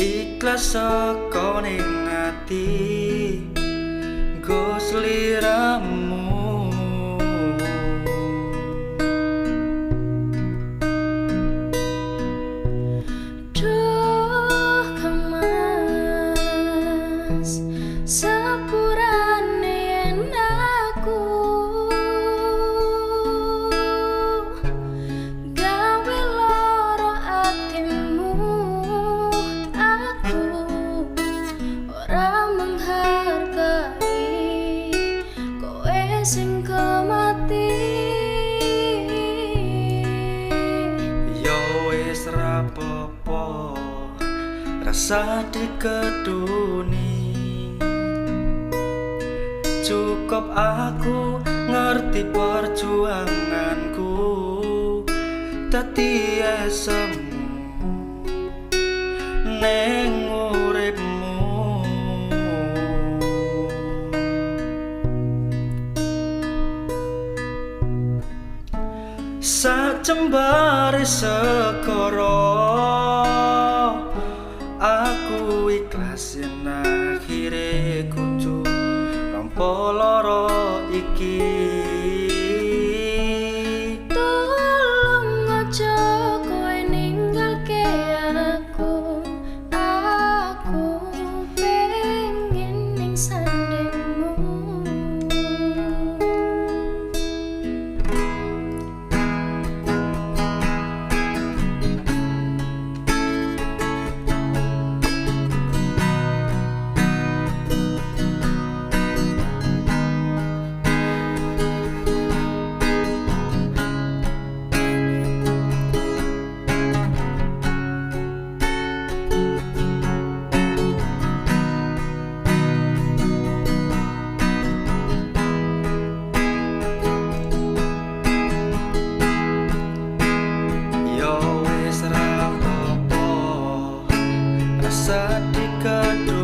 Ikhlas saka ning ati nggo sliramu. Duh kemas sepurane yen aku gawe lara atimu. Aku ora menghargai kowe sing mati. Yo wis rapopo rasa dikeduni, cukup aku ngerti perjuanganku dadi esemu ning uripmu. Sajembare sekara aku ikhlas yen akhire kudu nampa lara iki. Tolong aja kowe ninggalke aku. Aku pengen ning sandingmu. Yo wis rapopo rasa dikeduni,